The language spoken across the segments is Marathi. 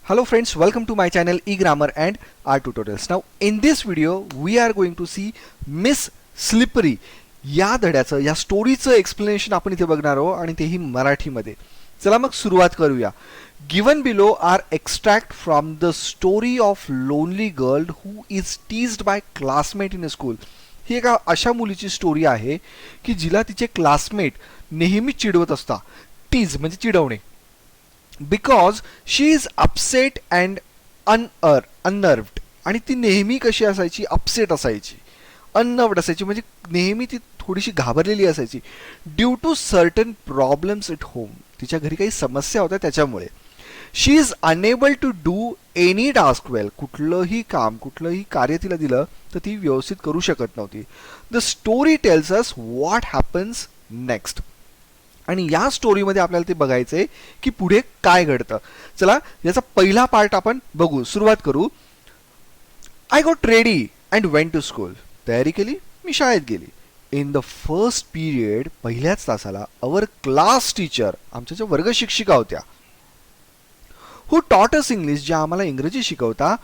Hello friends, welcome to my channel eGrammar and R Tutorials. Now in this video we are going to see Miss Slippery या धड्याचं या स्टोरीचं एक्सप्लेनेशन आपण इथे बघणार आहोत आणि तेही मराठीमध्ये. चला मग सुरुवात करूया. Given below are extract from the story of lonely girl who is teased by classmate in a school. ही एका अशा मुलीची स्टोरी आहे की जिला तिचे क्लासमेट नेहमी चिडवत असतात. टीज म्हणजे चिडवणे. Because she is upset and unnerved. आणि ती नेहमी कशी असायची, अपसेट असायची, अननर्व्ड असायची, म्हणजे नेहमी ती थोडीशी घाबरलेली असायची. Due to certain problems at home. तिच्या घरी काही समस्या होत्या त्याच्यामुळे. She is unable to do any task well. कुठलंही काम, कुठलंही कार्य तिला दिलं तर ती व्यवस्थित करू शकत नव्हती. The story tells us what happens next. आणि या स्टोरीमध्ये आपल्याला ते बघायचंय की पुढे काय घडतं. चला याचा पहिला पार्ट आपण बघू, सुरुवात करू. I got ready and went to school. तयारी केली, मी शाळेत गेली. इन द फर्स्ट पिरियड, पहिल्याच तासाला, अवर क्लास टीचर, आमच्या ज्या वर्ग शिक्षिका होत्या, हू टॉट अस इंग्लिश, ज्या आम्हाला इंग्रजी शिकवता,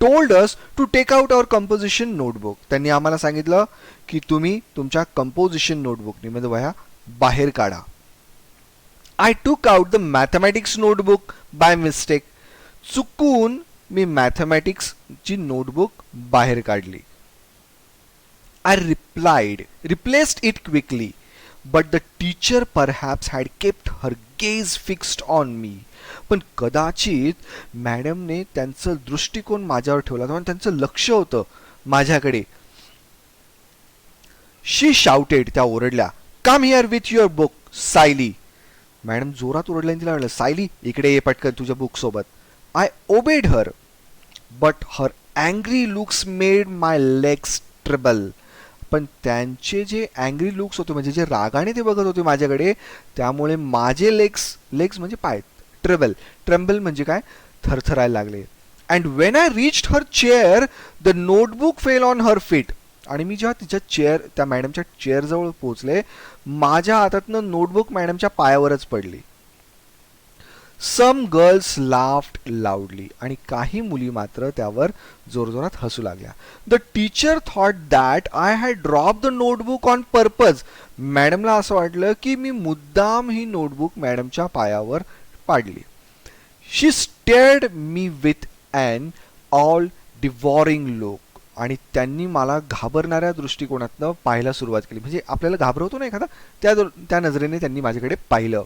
told us to take out our composition notebook. त्यांनी आम्हाला सांगितलं की तुम्ही तुमच्या कंपोजिशन नोटबुकनी म्हणजे वह्या बाहेर काढा. I took out the mathematics notebook by mistake. चुकून मी मॅथमॅटिक्स ची नोटबुक बाहेर काढली. I replaced it quickly, but the teacher perhaps had kept her gaze fixed on me. पण कदाचित मॅडमने त्यांचं दृष्टिकोन माझ्यावर ठेवला होता, त्यांचं लक्ष होतं माझ्याकडे. She shouted, त्या ओरडल्या, come here with your book, Siley. Madam जोरात ओरडल्या, तिला म्हटलं, सायली इकडे ये पटकन तुझ्या बुक सोबत. I obeyed her, but her angry looks made my legs tremble. पण त्यांचे जे अँग्री लुक्स होते, म्हणजे जे रागाने ते बघत होते माझ्याकडे, त्यामुळे माझे लेग्स म्हणजे पाय, ट्रेम्बल म्हणजे काय, थरथरायला लागले. And when I reached her chair the notebook fell on her feet. आणि मी जेव्हा तिच्या त्या मॅडमच्या चेअरजवळ पोहोचले, माझ्या हातातनं नोटबुक मॅडमच्या पायावरच पडली. Some girls laughed loudly. आणि काही मुली मात्र त्यावर जोरजोरात हसू लागल्या. The teacher thought that I had drop the notebook on purpose. मॅडमला असं वाटलं की मी मुद्दाम ही नोटबुक मॅडमच्या पायावर पाडली. She stared me with an all devouring look. आणि त्यांनी मला घाबरणाऱ्या दृष्टिकोनातनं पाहायला सुरुवात केली. म्हणजे आपल्याला घाबरवतो ना एखादा, त्या नजरेने त्यांनी माझ्याकडे पाहिलं.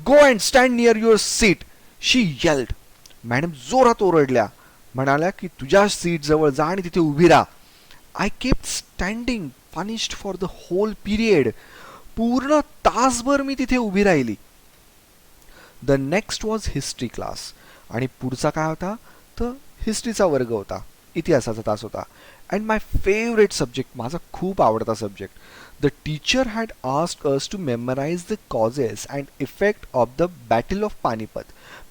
Go and stand near your seat, she yelled. मॅडम जोरात ओरडल्या, म्हणाल्या की तुझ्या सीट जवळ जा आणि तिथे उभी राहा. I kept standing punished for the whole period. पूर्ण तासभर मी तिथे उभी राहिली. The next was history class. आणि पुढचा काय होता तर हिस्ट्रीचा वर्ग होता, इतिहासाचा तास होता. अँड माय फेवरेट सब्जेक्ट, माझा खूप आवडता subject. The teacher had asked us to memorise the causes and effect of the battle of Panipat.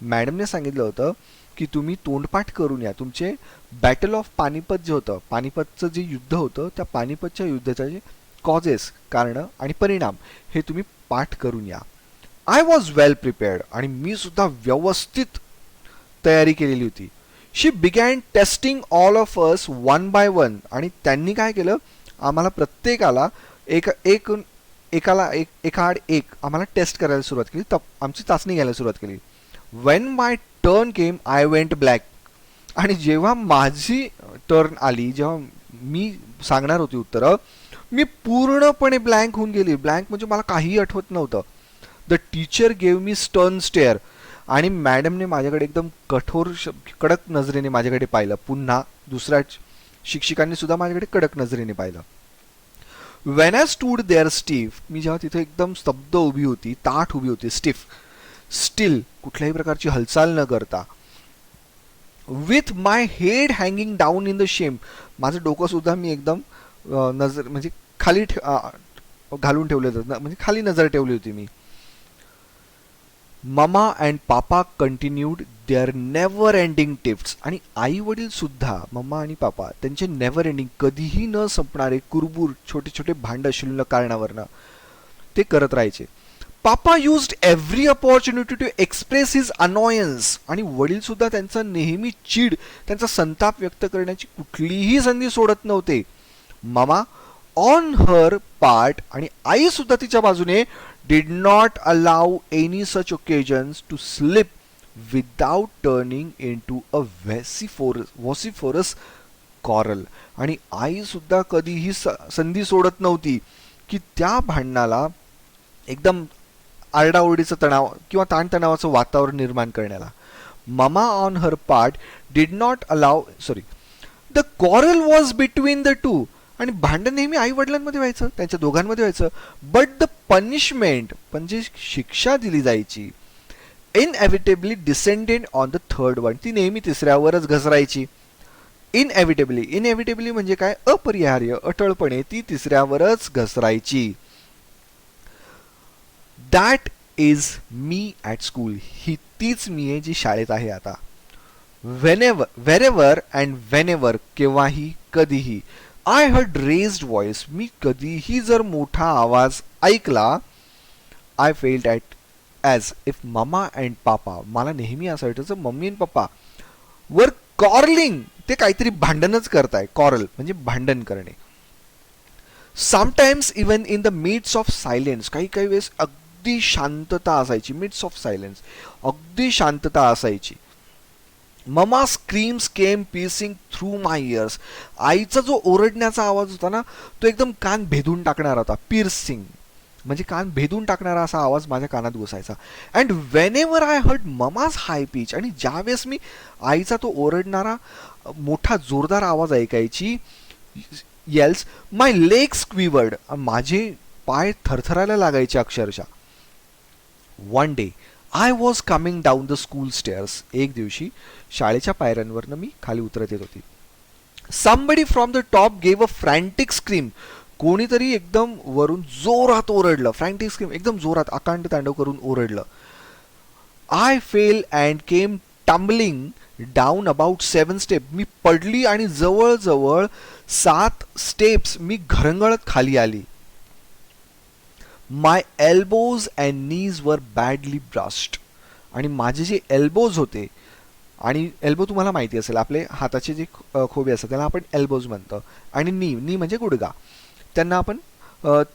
मॅडमने सांगितलं होतं की तुम्ही तोंडपाठ करून या, तुमचे बॅटल ऑफ पानिपत जे होतं, पानिपतचं जे युद्ध होतं, त्या पानिपतच्या युद्धाचे जे कॉजेस, कारणं आणि परिणाम, हे तुम्ही पाठ करून या. I was well prepared. आणि मी सुद्धा व्यवस्थित तयारी केलेली होती. She began testing all of us one by one. आणि त्यांनी काय केलं, आम्हाला प्रत्येकाला एकाआड एक आम्हाला टेस्ट करायला सुरुवात केली, आमची चाचणी घ्यायला सुरुवात केली. Wien my turn came I went black. आणि जेव्हा माझी टर्न आली, जेव्हा मी सांगणार होती उत्तरं, मी पूर्णपणे ब्लँक होऊन गेली. ब्लँक म्हणजे मला काहीही आठवत नव्हतं. The teacher gave me stern stair. आणि मॅडमने माझ्याकडे एकदम कडक नजरेने माझ्याकडे पाहिलं. पुन्हा दुसऱ्या शिक्षिकांनी सुद्धा माझ्याकडे कडक नजरेने पाहिलं. When I stood there stiff. मी जेव्हा तिथे एकदम स्तब्ध उभी होती, ताठ उभी होती, स्टिफ, स्टील, कुठल्याही प्रकारची हालचाल न करता, with my head hanging down in the शेम. माझं डोकं सुद्धा मी एकदम म्हणजे खाली घालून ठेवलं होतं, म्हणजे खाली नजर ठेवली होती मी. Mama and papa continued their never ending tips. आणि आई वडील सुद्धा, मम्मा आणि पापा, त्यांचे नेव्हर एंडिंग, कधीही न संपणारे कुरबूर छोटे छोटे भांड शिल्लक कारणावरनं ते करत राहायचे. Papa used every opportunity to express his annoyance. आणि वडील सुद्धा त्यांचा नेहमी चीड, त्यांचा संताप व्यक्त करण्याची कुठलीही संधी सोडत नव्हते. मामा ऑन हर पार्ट, आणि आई सुद्धा तिच्या बाजूने, did not allow any such occasions to slip without turning into a vociferous quarrel. आणि आई सुद्धा कधीही संधी सोडत नव्हती की त्या भांडणाला एकदम आरडाओरडीचं तणाव किंवा ताणतणावाचं वातावरण निर्माण करण्याला. मामा on her part did not allow the coral was between the two. आणि भांडण नेहमी आई वडिलांमध्ये व्हायचं, त्यांच्या दोघांमध्ये व्हायचं. बट द पनिशमेंट, पण जी शिक्षा दिली जायची, inevitably descended on the third one, ती नेहमी तिसऱ्यावरच घसरायची. इनएव्हिटेबली म्हणजे काय, अपरिहार्य, अटळपणे ती तिसऱ्यावरच घसरायची. That is me at school, ही तीच मी आहे जी शाळेत आहे आता. वेरेवर अँड वेनेवर, केव्हाही कधीही. आय हर्ड रेज्ड व्हॉइस, मी कधीही जर मोठा आवाज ऐकला, I felt as if mama and papa, मला नेहमी असं वाटायचं मम्मी आणि पप्पा वर कॉर्लिंग, ते काहीतरी भांडणच करताय. कॉरल म्हणजे भांडण करणे. Sometimes even in the midst of silence, काही काही वेळेस अगदी शांतता असायची. मिड्स ऑफ सायलेन्स, अगदी शांतता असायची. ममा स्क्रीम्स केम पीसिंग थ्रू माय इयर्स, आईचा जो ओरडण्याचा आवाज होता ना, तो एकदम कान भेदून टाकणारा होता. पिर्सिंग म्हणजे कान भेदून टाकणारा असा आवाज माझ्या कानात घुसायचा. And whenever I heard mama's high pitch, आणि ज्यावेळेस मी आईचा तो ओरडणारा मोठा जोरदार आवाज ऐकायची, येल्स, माय लेग्स क्विवर्ड, माझे पाय थरथरायला लागायचे अक्षरशः. One day I was coming down the school stairs, एक दिवशी शाळेच्या पायऱ्यांवरनं मी खाली उतरत येत होती. Somebody from the top gave a frantic scream, कोणीतरी एकदम वरून जोरात ओरडलं. फ्रँटिक स्क्रीम, एकदम जोरात आकांड तांडव करून ओरडलं. I fell and came tumbling down about 7 step, मी पडली आणि जवळजवळ 7 स्टेप्स मी घरंगळत खाली आली. माय एल्बोज अँड नीज वर बॅडली ब्रस्ट, आणि माझे जे एल्बोज होते, आणि एल्बो तुम्हाला माहिती असेल, आपले हाताचे जे खोबे असतात त्याला आपण एल्बोज म्हणतो. आणि नी म्हणजे गुडगा, त्यांना आपण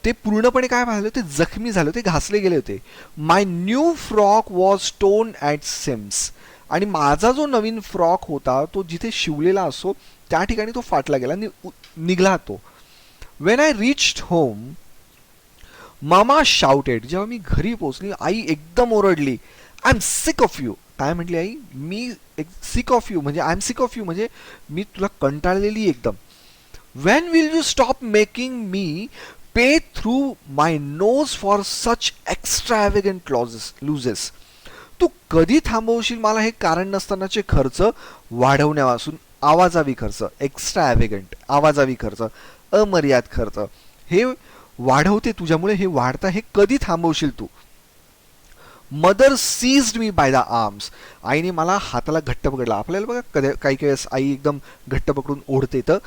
ते पूर्णपणे काय झालं, ते जखमी झाले होते, घासले गेले होते. My new frock was torn at seams, आणि माझा जो नवीन फ्रॉक होता तो जिथे शिवलेला असो त्या ठिकाणी तो फाटला गेला, निघला तो. When I reached home mama shouted, जेव्हा मी घरी पोहोचली आई एकदम ओरडली. I am sick of you, काय म्हटली आई, मी सिक ऑफ यू म्हणजे I am sick of you म्हणजे मी तुला कंटाळलेली एकदम. When will you stop making me pay through my nose for such extravagant losses, तू कधी थांबवशील मला हे कारण नसतानाचे खर्च वाढवण्यापासून. आवाजावी खर्च, एक्स्ट्रावेगंट आवाजावी खर्च, अमर्याद खर्च, हे वाढवते तुझ्यामुळे, हे वाढता, हे कधी थांबवशील तू. Mother seized me by the arms, आईने मला हाताला घट्ट पकडला. आपल्याला बघा काही काही वेळेस आई एकदम घट्ट पकडून ओढते. तर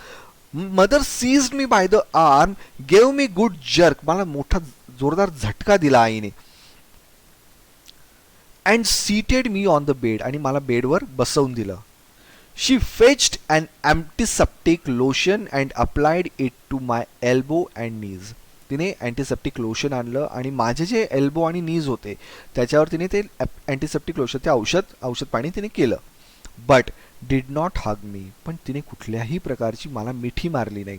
mother seized me by the arm, gave me good jerk, मला मोठा जोरदार झटका दिला आईने. And seated me on the bed, आणि मला बेडवर बसवून दिलं. She fetched an antiseptic lotion and applied it to my elbow and knees, तिने अँटीसेप्टिक लोशन आणलं आणि माझे जे एल्बो आणि नीज होते त्याच्यावर तिने ते अँटीसेप्टिक लोशन, ते औषध पाणी तिने केलं. But did not hug me, पण तिने कुठल्याही प्रकारची मला मिठी मारली नाही.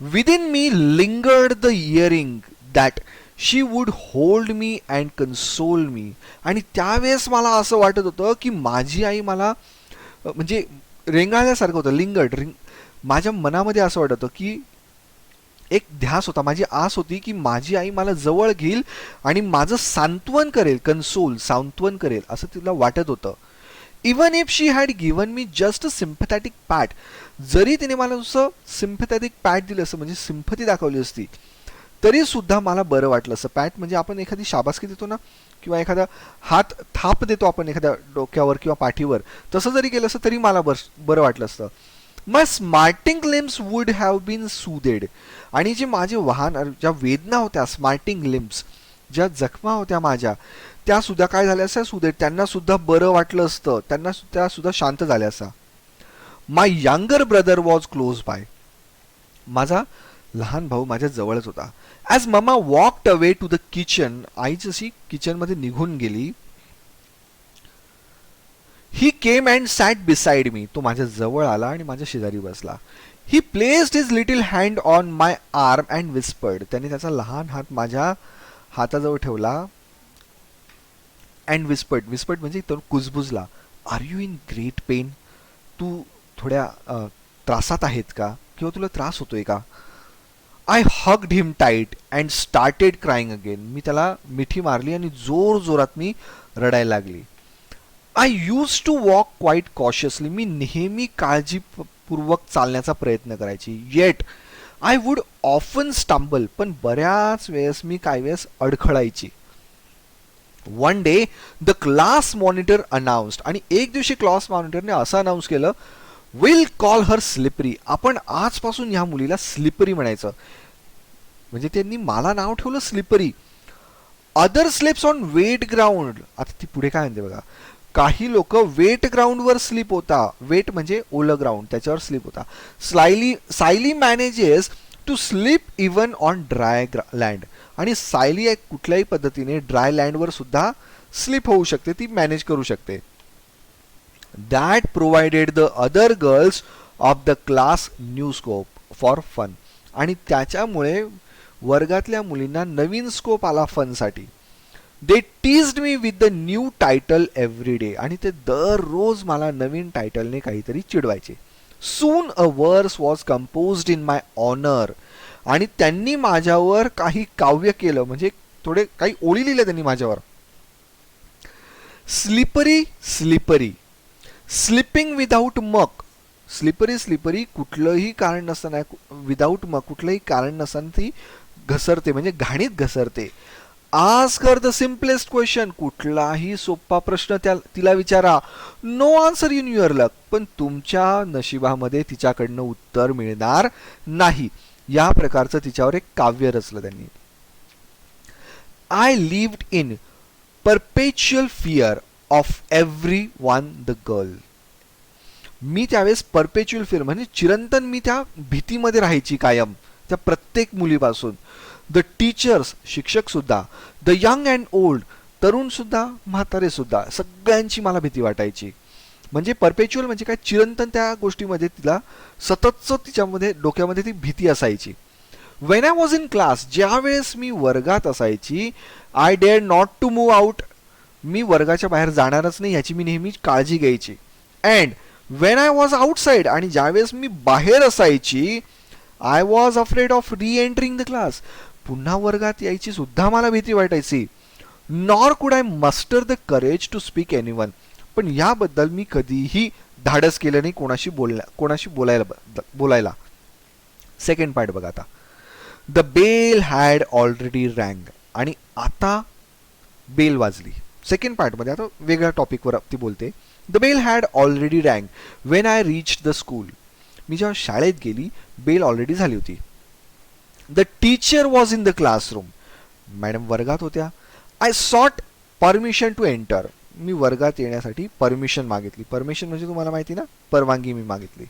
Within me lingered the yearning that she would hold me and console me, आणि त्यावेळेस मला असं वाटत होतं की माझी आई मला म्हणजे रेंगाळल्यासारखं होतं. लिंगर्ड, माझ्या मनामध्ये असं वाटत होतं की एक ध्यास होता, माझी आस होती की माझी आई मला जवळ घेईल आणि माझं सांत्वन करेल, कन्सोल, सांत्वन करेल, असं तिला वाटत होतं. Even if she had given me just a sympathetic pat, जरी तिने मला असं सिम्पथॅटिक पॅट दिलं असं, म्हणजे सिम्पथी दाखवली असती, तरी सुद्धा मला बरं वाटलं असं. पॅट म्हणजे आपण एखादी शाबासकी देतो ना, किंवा एखादा हात थाप देतो आपण एखाद्या डोक्यावर किंवा पाठीवर, तसं जरी केलं असतं तरी मला बरं वाटलं असतं. My smarting limbs would have been soothed, आणि जे माझे वाहन, ज्या वेदना होत्या, स्मार्टिंग लिम्स, ज्या जखमा होत्या माझ्या त्या सुद्धा काय झाल्या असत्या सुदे, त्यांना सुद्धा बरं वाटलं असतं, त्या सुद्धा शांत झाल्या असता. My younger brother was close by. माझा लहान भाऊ माझ्या जवळच होता. As mama walked away to the kitchen, आई जशी किचनमध्ये निघून गेली, ही came and Sat beside me, तो माझ्या जवळ आला आणि माझ्या शेजारी बसला. ही placed his little hand on my arm and whispered, त्याने त्याचा लहान हात माझ्या हाताजवळ ठेवला. अँड विस्पर्ड, विस्पर्ड म्हणजे तो कुजबुजला. Are you in great pain, तू थोड्या त्रासात आहेत का, किंवा तुला त्रास होतोय का. I hugged him tight and started crying again, मी त्याला मिठी मारली आणि जोर जोरात मी रडायला लागली. I use to walk quite cautiously, मी नेहमी काळजीपूर्वक चालण्याचा प्रयत्न करायची. Yet I would often stumble, पण बऱ्याच वेळेस मी काही वेळेस अडखळायची. One day the class monitor announced, आणि एक दिवशी क्लास मॉनिटरने असं अनाऊन्स केलं, विल कॉल हर स्लिपरी, आपण आजपासून ह्या मुलीला स्लिपरी म्हणायचं. म्हणजे त्यांनी मला नाव ठेवलं slippery. Other slips on wet ground, आता ती पुढे काय म्हणते बघा, काही लोक वेट ग्राउंडवर स्लीप होता. वेट म्हणजे ओलं ग्राउंड, त्याच्यावर स्लीप होता. Sayali manages to slip even on dry land, आणि सायली एक कुठल्याही पद्धतीने ड्राय लँडवर सुद्धा स्लीप होऊ शकते, ती मॅनेज करू शकते. That provided the other girls of the class new scope for fun, आणि त्याच्यामुळे वर्गातल्या मुलींना नवीन स्कोप आला फनसाठी. They teased me with the new title every day, आणि ते दररोज मला नवीन टायटलने काहीतरी चिडवायचे. Soon a verse was composed in my honour, आणि त्यांनी माझ्यावर काही काव्य केलं, म्हणजे थोडे काही ओळी लिहिल्या त्यांनी माझ्यावर. स्लिपरी स्लिपरी, स्लिपिंग विदाऊट मक, स्लिपरी स्लिपरी कुठलंही कारण नसताना, विदाऊट मक कुठलंही कारण नसताना ती घसरते, म्हणजे घाणीत घसरते. Ask her the simplest question, कुठलाही सोपा प्रश्न तिला विचारा. नो आन्सर इन युअर लक, पण तुमच्या नशिबामध्ये तिच्याकडनं उत्तर मिळणार नाही. या प्रकारचं तिच्यावर एक काव्य रचलं त्यांनी. I lived in perpetual fear of every one the girl, मी त्यावेळेस परपेच्युअल फिअर म्हणजे चिरंतन मी त्या भीतीमध्ये राहायची कायम, त्या प्रत्येक मुलीपासून. द टीचर्स, शिक्षक सुद्धा, द यंग अँड ओल्ड, तरुण सुद्धा म्हातारे सुद्धा, सगळ्यांची मला भीती वाटायची. म्हणजे परपेच्युअल म्हणजे काय, चिरंतन त्या गोष्टीमध्ये तिला सततच तिच्यामध्ये डोक्यामध्ये ती भीती असायची. When I was in class, ज्या वेळेस मी वर्गात असायची, I dare not to move out, मी वर्गाच्या बाहेर जाणारच नाही याची मी नेहमी काळजी घ्यायची. And when I was outside, आणि ज्यावेळेस मी बाहेर असायची, I was afraid of re entering the class, पुन्हा वर्गात यायची सुद्धा मला भीती वाटायची. Nor could I muster the courage to speak anyone, पण याबद्दल मी कधीही धाडस केलं नाही कोणाशी बोलायला. सेकंड पार्ट बघा आता. द बेल हॅड ऑलरेडी रँग, आणि आता बेल वाजली. सेकंड पार्टमध्ये आता वेगळ्या टॉपिकवर ती बोलते. The bell had already rang when I reach the school, मी जेव्हा शाळेत गेली बेल ऑलरेडी झाली होती. The teacher was in the classroom, madam वर्गात होत्या. I sought permission to enter, मी वर्गात येण्यासाठी परमिशन मागितली. परमिशन म्हणजे तुम्हाला माहिती ना, परवानगी मी मागितली.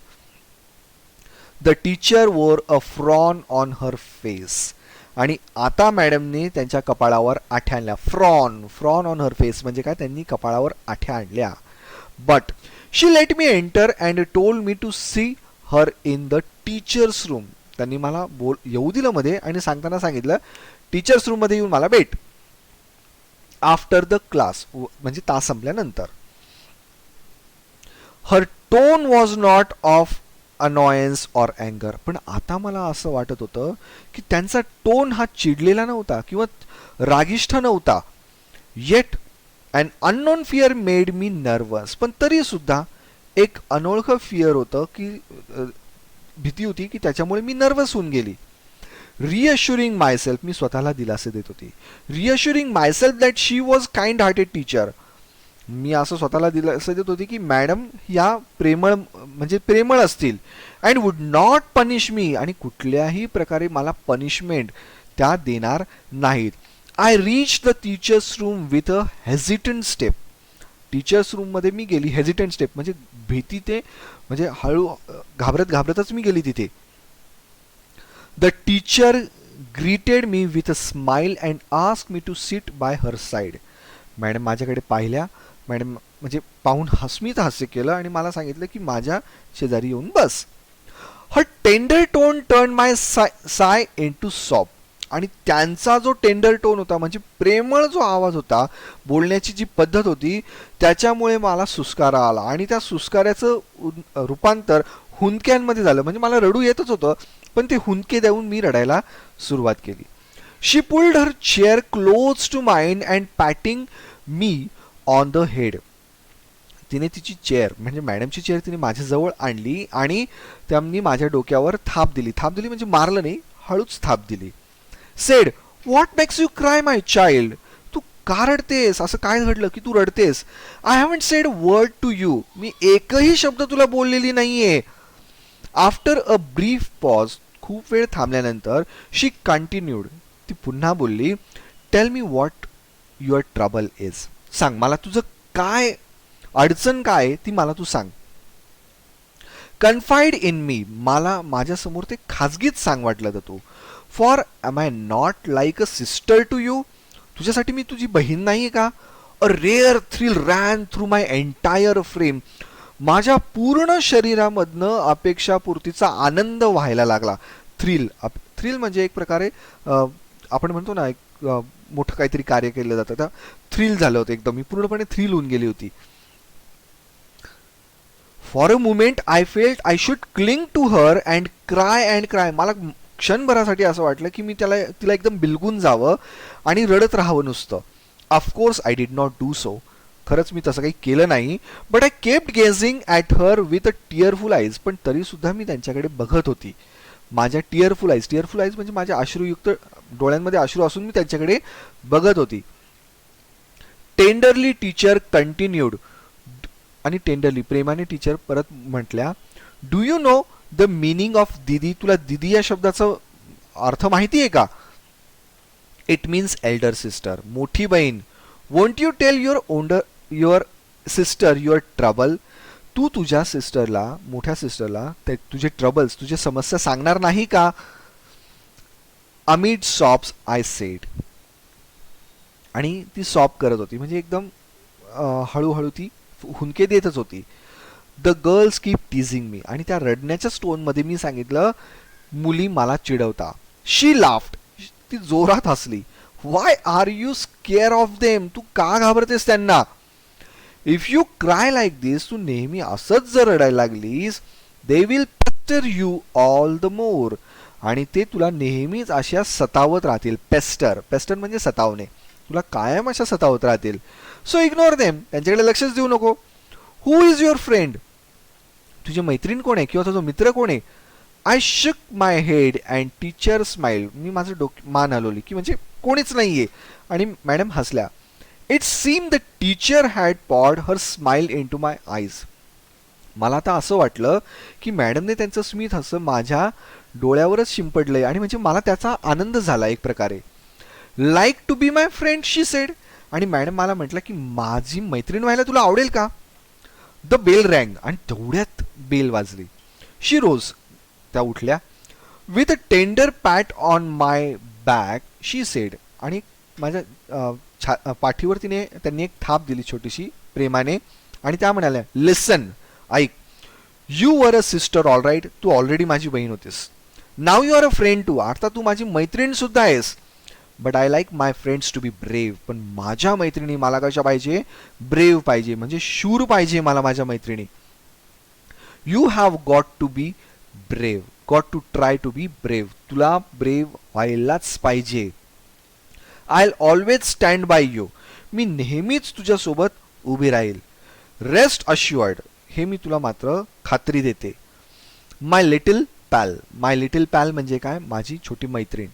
द टीचर वोर अ फ्रॉन ऑन हर फेस, आणि आता मॅडमने त्यांच्या कपाळावर आठ्या आणल्या. फ्रॉन ऑन हर फेस म्हणजे काय, त्यांनी कपाळावर आठ्या आणल्या. But she let me enter and told me to see her in the teachers room, त्यांनी मला येऊ दिलं मध्ये आणि सांगताना सांगितलं टीचर्स रूम मध्ये येऊन मला भेट. आफ्टर द क्लास म्हणजे तास संपल्यानंतर. Her tone was not of annoyance or अँगर, पण आता मला असं वाटत होतं की त्यांचा टोन हा चिडलेला नव्हता किंवा रागिष्ठ नव्हता. Yet an unknown fear made me nervous, पण तरी सुद्धा एक अनोळखं फिअर होतं की भीती होती की त्याच्यामुळे मी नर्वस होऊन गेली. रिअश्युरिंग मायसेल्फ, मी स्वतःला दिलासे देत होती. Reassuring myself that she was kind hearted teacher, मी असं स्वतःला दिलासे देत होती की मॅडम या प्रेमळ असतील. And would not punish me, आणि कुठल्याही प्रकारे मला पनिशमेंट त्या देणार नाहीत. I reach the teachers room with a hesitant step. Teachers रूममध्ये मी गेली, हेजिटंट स्टेप म्हणजे भीती ते म्हणजे हळू घाबरत घाबरतच मी गेली तिथे. The teacher greeted me with a smile and ask me to sit by her side. मॅडम माझ्याकडे पाहिल्या, मॅडम म्हणजे पाहून हसमीत हास्य केलं आणि मला सांगितलं की माझ्या शेजारी येऊन बस. हर टेंडर टोन टर्न माय साय इन टू सॉप. आणि त्यांचा जो टेंडर टोन होता म्हणजे प्रेमळ जो आवाज होता, बोलण्याची जी पद्धत होती, त्याच्यामुळे मला सुस्कारा आला आणि त्या सुस्काऱ्याचं रूपांतर हुंदक्यांमध्ये झालं. म्हणजे मला रडू येतच होतं, पण ते हुंदके देऊन मी रडायला सुरुवात केली. She pulled her chair close to mine and patting me on the head. तिने तिची चेअर म्हणजे मॅडमची चेअर तिने माझ्याजवळ आणली आणि त्यांनी माझ्या डोक्यावर थाप दिली. थाप दिली म्हणजे मारलं नाही, हळूच थाप दिली. Said, what makes you cry my child. तू का रडतेस, असं काय घडलं की तू रडतेस. I haven't said word to you. मी एकही शब्द तुला बोललेली नाहीये. आफ्टर अ ब्रीफ पॉज, खूप वेळ थांबल्यानंतर, शी कंटिन्यूड, ती पुन्हा बोलली, tell me what your trouble is. सांग मला तुझं काय अडचण काय ती मला तू सांग. कन्फाईड इन मी, मला माझ्यासमोर ते खाजगीत सांग वाटलं तर तू. For am I not like a sister to you. तुझ्यासाठी मी तुझी बहीण नाही का. A rare thrill ran through my entire frame. माझ्या पूर्ण शरीरामधनं अपेक्षापूर्तीचा आनंद व्हायला लागला. थ्रिल, थ्रिल म्हणजे एक प्रकारे आपण म्हणतो ना, एक मोठं काहीतरी कार्य केलं जातं, तर थ्रिल झालं होतं एकदम. मी पूर्णपणे थ्रिल होऊन गेली होती. For a moment I felt I should cling to her and cry and cry. मला क्षणभरासाठी असं वाटलं की मी तिला एकदम बिलगून जावं आणि रडत राहावं नुसतं. Of course I did not do so. खरंच मी तसं काही केलं नाही. But I kept gazing at her with a tearful eyes. पण तरीसुद्धा मी त्यांच्याकडे बघत होती. माझ्या टिअरफुल आईज म्हणजे माझ्या अश्रुयुक्त डोळ्यांमध्ये अश्रू असून मी त्यांच्याकडे बघत होती. Tenderly teacher continued. आणि टेंडरली प्रेमाने टीचर परत म्हटल्या, do you know the meaning of दिदी. तुला दिदी या शब्दाचा अर्थ माहिती आहे का. इट मीन्स एल्डर सिस्टर, मोठी बहीण. Won't you tell your sister your trouble. तू तुझ्या सिस्टरला, मोठ्या सिस्टरला तुझे ट्रबल्स, तुझे समस्या सांगणार नाही का. Amid shops I said. आणि ती सॉप करत होती म्हणजे एकदम हळूहळू ती हुंदके देतच होती. द गर्ल्स कीप टीझिंग मी. आणि त्या रडण्याच्या स्टोनमध्ये मी सांगितलं, मुली मला चिडवता. शी लाफ्ड. ती जोरात हसली. Why are you scare of them. तू का घाबरतेस त्यांना. If you cry like this, तू नेहमी असंच जर रडायला लागलीस, they will pester you all the more. आणि ते तुला नेहमीच अशा सतावत राहतील. पेस्टर, पेस्टर म्हणजे सतावणे. तुला कायम अशा सतावत राहतील. So ignore them. त्यांच्याकडे लक्षच देऊ नको. हु इज युअर फ्रेंड. तुझी मैत्रीण कोण आहे किंवा तुझा मित्र कोण आहे. I shook my head and teacher smile. मी माझं मान हलवली की म्हणजे कोणीच नाहीये. आणि मॅडम हसल्या. It seem the teacher had poured her smile into my eyes. मला आता असं वाटलं की मॅडमने त्यांचं स्मित हसं माझ्या डोळ्यावरच शिंपडलंय आणि म्हणजे मला त्याचा आनंद झाला एक प्रकारे. Like to be my friend she said. आणि मॅडम मला म्हटलं की माझी मैत्रीण व्हायला तुला आवडेल का. The bell rang. आणि तेवढ्यात बेल वाजली. She rose. त्या उठल्या. With a tender pat on my back she said. आणि माझ्या पाठीवर त्यांनी एक थाप दिली छोटीशी प्रेमाने. आणि त्या म्हणाल्या, लिसन, ऐक, you were a sister all right. तू ऑलरेडी माझी बहीण होतीस. Now you are a friend too. आता तू माझी मैत्रीण सुद्धा आहेस. But I like my friends to be brave. पण माझ्या मैत्रिणी मला कशा पाहिजे, ब्रेव्ह पाहिजे, म्हणजे शूर पाहिजे मला माझ्या मैत्रिणी. You have got to be brave, got to try to be brave. तुला ब्रेव्ह व्हायलाच पाहिजे. I always stand by you. मी नेहमीच तुझ्यासोबत उभी राहील. Rest assured. हे मी तुला मात्र खात्री देते. माय लिटिल पॅल. माय लिटिल पॅल म्हणजे काय, माझी छोटी मैत्रीण.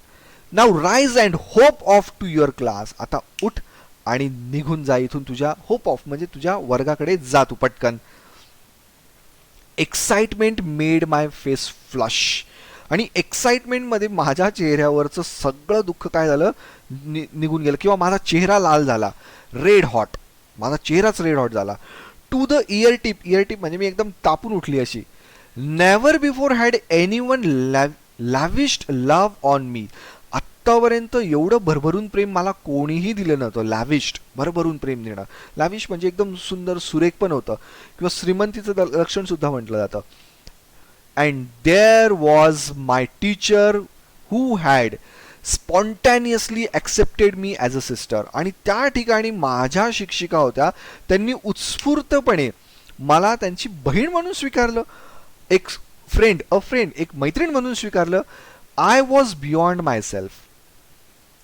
Now rise and hop off to your class. आता उठ आणि निघून जा इथून. तुझ्या होप ऑफ म्हणजे तुझ्या वर्गाकडे जा तू पटकन. एक्साइटमेंट मेड माय फेस फ्लश. आणि एक्साइटमेंटमध्ये माझ्या चेहऱ्यावरचं सगळं दुःख काय झालं, निघून गेलं, किंवा माझा चेहरा लाल झाला, रेड हॉट, माझा चेहराच रेड हॉट झाला. To the ear tip, ear tip म्हणजे मी एकदम तापून उठली अशी. Never before had anyone lavished love on me. आत्तापर्यंत एवढं भरभरून प्रेम मला कोणीही दिलं नव्हतं. लॅविश्ड, भरभरून प्रेम देणं. लॅविश म्हणजे एकदम सुंदर, सुरेख पण होतं, किंवा श्रीमंतीचं लक्षण सुद्धा म्हटलं जातं. And there was my teacher who had spontaneously accepted me as a sister. आणि त्या ठिकाणी माझ्या शिक्षिका होत्या, त्यांनी उत्स्फूर्तपणे मला त्यांची बहीण म्हणून स्वीकारलं, एक फ्रेंड, एक मैत्रीण म्हणून स्वीकारलं. I was beyond my self.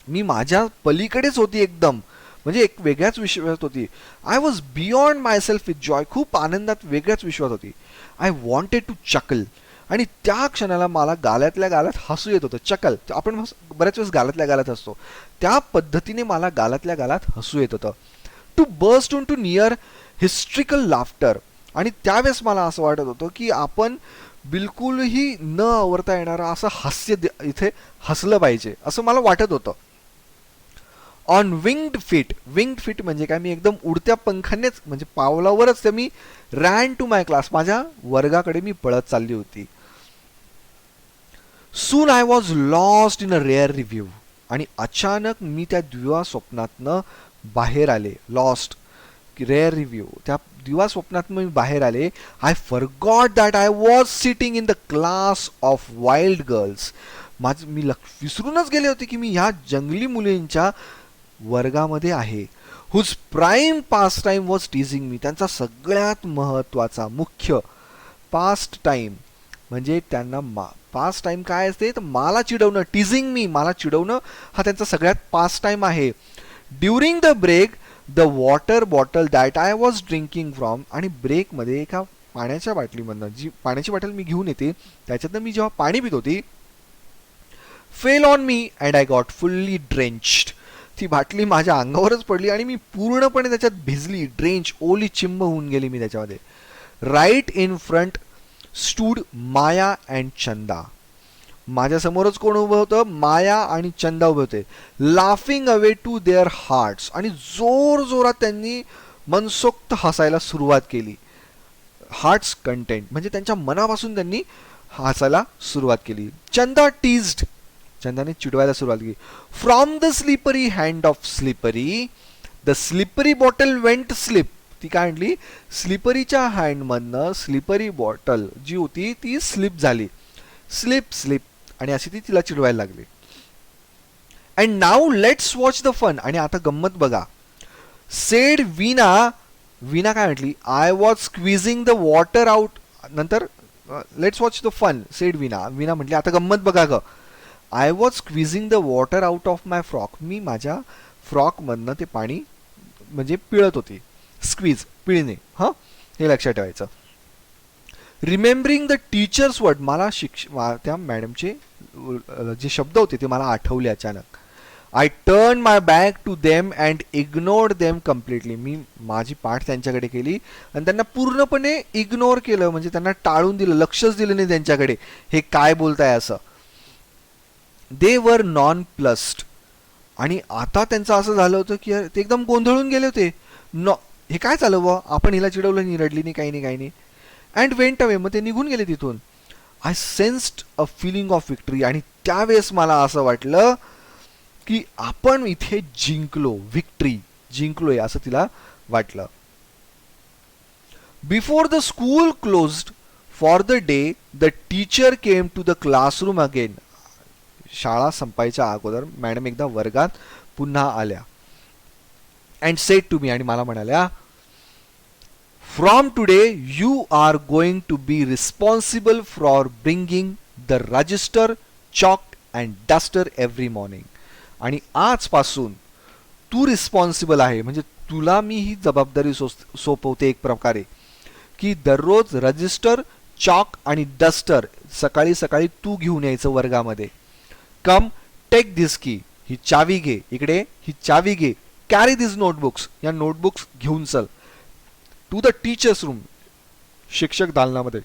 मी माझ्या पलीकडेच होती एकदम, म्हणजे एक वेगळ्याच विश्वात होती. I was beyond my self with joy. खूप आनंदात वेगळ्याच विश्वात होती. I wanted to chuckle. आणि त्या क्षणाला मला गालातल्या गालात हसू येत होतं. चकल, आपण बऱ्याच वेळेस गालातल्या गालात हसतो, त्या पद्धतीने मला गालातल्या गालात हसू येत होतं. To burst on to near hysterical laughter. आणि त्यावेळेस मला असं वाटत होतं की आपण बिलकुलही न आवरता येणारं असं हास्य इथे हसलं पाहिजे, असं मला वाटत होतं. On winged feet. Winged feet म्हणजे काय, मी एकदम उडत्या पंखानेच, म्हणजे पावलावरच मी रॅन टू माय क्लास, माझ्या वर्गाकडे मी पळत चालली होती. Soon I was lost in a rare review. आणि अचानक मी त्या दिवा स्वप्नातनं बाहेर आले. लॉस्ट, रेअर रिव्ह्यू, त्या दिवा स्वप्नातनं मी बाहेर आले. I forgot that I was sitting in the class of wild girls. मी विसरूनच गेले होते की मी ह्या जंगली मुलींच्या वर्गामध्ये आहे. Whose prime pastime was teasing me. त्यांचा सगळ्यात महत्त्वाचा, मुख्य पास्ट टाईम म्हणजे त्यांना पास्ट टाईम काय असते, तर मला चिडवणं. टीझिंग मी, मला चिडवणं हा त्यांचा सगळ्यात पास्ट टाईम आहे. During the break the water bottle that I was drinking from. आणि ब्रेकमध्ये एका पाण्याच्या बाटलीमधनं, जी पाण्याची बाटल मी घेऊन येते त्याच्यातनं मी जेव्हा पाणी पित होती, fell on me and I got fully drenched. ती बाटली माझ्या अंगावरच पडली आणि मी पूर्णपणे त्याच्यात भिजली, ड्रेंच, ओली चिंब होऊन गेली मी त्याच्यामध्ये. Right in front stood Maya and Chanda. माझ्यासमोरच कोण उभं होतं, माया आणि चंदा उभे होते. Laughing away to their hearts. आणि जोर जोरात त्यांनी मनसोक्त हसायला सुरुवात केली. हार्ट्स कंटेंट म्हणजे त्यांच्या मनापासून त्यांनी हसायला सुरुवात केली. चंदा टीज्ड. चंदाने चिडवायला सुरुवात केली. From the slippery hand of slippery the slippery bottle went slip. ती काय म्हटली, स्लिपरीच्या हँडमधनं स्लिपरी बॉटल जी होती ती स्लिप झाली. Slip slip. आणि अशी ती तिला चिडवायला लागली. And now let's watch the fun. आणि आता गंमत बघा. सेड वीना. वीना काय म्हटली, I was squeezing the water out. नंतर let's watch the fun, said Veena. Veena म्हटली आता गंमत बघा ग. I was squeezing the water out of my frock. मी माझ्या फ्रॉकमधनं ते पाणी म्हणजे पिळत होती. स्क्वीज, पिळणे. हां, हे लक्षात ठेवायचं. Remembering the teachers word. मला त्या मॅडमचे जे शब्द होते ते मला आठवले अचानक. I turn my back to them and ignored them completely. मी माझी पाठ त्यांच्याकडे केली आणि त्यांना पूर्णपणे इग्नोर केलं, म्हणजे त्यांना टाळून दिलं, लक्षच दिलं नाही त्यांच्याकडे, हे काय बोलताय असं. दे वर नॉन प्लस्ड. आणि आता त्यांचं असं झालं होतं की ते एकदम गोंधळून गेले होते. हे काय चालू व, आपण हिला चिडवलं नाही, रडली नाही, काही नाही, काही नाही. And went away. मग ते निघून गेले तिथून. I sensed a feeling of victory. आणि त्यावेळेस मला असं वाटलं की आपण इथे जिंकलो, विक्ट्री, जिंकलोय असं तिला वाटलं. Before the school closed for the day the teacher came to the classroom again. शाळा संपायच्या अगोदर मॅडम एकदा वर्गात पुन्हा आल्या. And said to me. आणि मला म्हणाल्या, from today you are going to be responsible for bringing the register, chalk and duster every morning. आणि आजपासून तू रिस्पॉन्सिबल आहे, म्हणजे तुला मी ही जबाबदारी सोपवते एक प्रकारे, की दररोज रजिस्टर, चॉक आणि डस्टर सकाळी सकाळी तू घेऊन यायचं वर्गामध्ये. कम टेक दिस की. ही चावी घे, इकडे ही चावी घे. कॅरी दिस नोटबुक्स. या नोटबुक्स घेऊन चल टू द टीचर्स रूम. शिक्षक दालनामध्ये.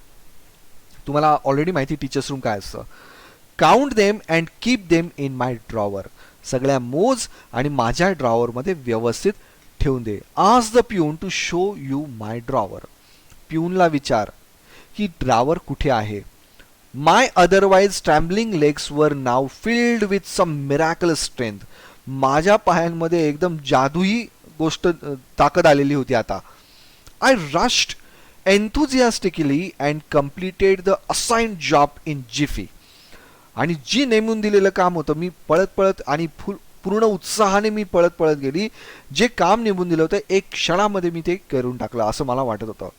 तुम्हाला ऑलरेडी माहिती टीचर्स रूम काय असतं. Count them and keep them in my drawer. सगळ्या मोज आणि माझ्या ड्रॉवरमध्ये व्यवस्थित ठेवून दे. Ask the peon to show you my drawer. प्यूनला विचार की ड्रॉवर कुठे आहे. माय अदरवाईज ट्रॅम्बलिंग लेग्स वर नाव फिल्ड विथ सम मिरॅकलस स्ट्रेंथ. माझ्या पायांमध्ये एकदम जादुई गोष्ट ताकद आलेली होती आता. I rushed enthusiastically and completed the assigned job in jiffy. आणि जी नेमून दिलेलं काम होतं मी पळत पळत आणि पूर्ण उत्साहाने मी पळत पळत गेली. जे काम नेमून दिलं होतं एक क्षणामध्ये मी ते करून टाकलं असं मला वाटत होतं.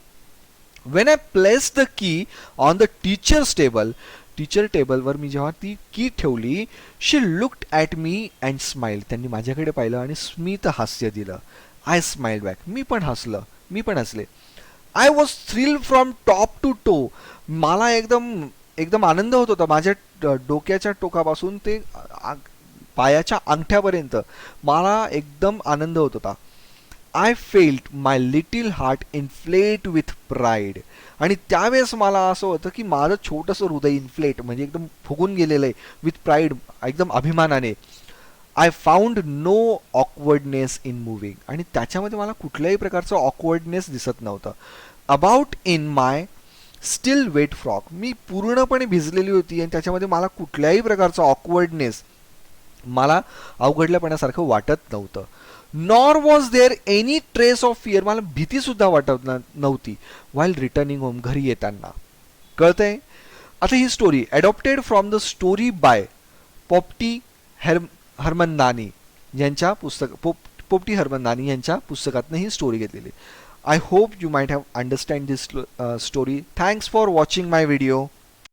When I place the key on the teachers table, teacher टेबलवर मी जेव्हा ती की ठेवली, she looked at me and smile. त्यांनी माझ्याकडे पाहिलं आणि स्मित हास्य दिलं. I smile back. मी पण हसले. I was thrill from top to toe. मला एकदम आनंद होत होता. माझ्या डोक्याच्या टोकापासून ते पायाच्या अंगठ्यापर्यंत मला एकदम आनंद होत होता. I felt my little heart inflate with pride. आणि त्यावेळेस मला असं होतं की माझं छोटंसं हृदय इन्फ्लेट म्हणजे एकदम फुगून गेलेलं आहे विथ प्राईड, एकदम अभिमानाने. I found no awkwardness in moving. आणि त्याच्यामध्ये मला कुठल्याही प्रकारचं ऑकवर्डनेस दिसत नव्हतं. About in my still wet frock. मी पूर्णपणे भिजलेली होती आणि त्याच्यामध्ये मला कुठल्याही प्रकारचं ऑकवर्डनेस, मला अवघडल्यापणासारखं वाटत नव्हतं. Nor was there any trace of fear. मला भीतीसुद्धा वाटत नव्हती वाईल रिटर्निंग होम. घरी येताना. कळतंय. आता ही story adopted from the story by Popati Hiranandani यांच्या पोपटी हरमनदानी यांच्या पुस्तकातनं ही स्टोरी घेतलेली. I hope you might have understand this story. Thanks for watching my video.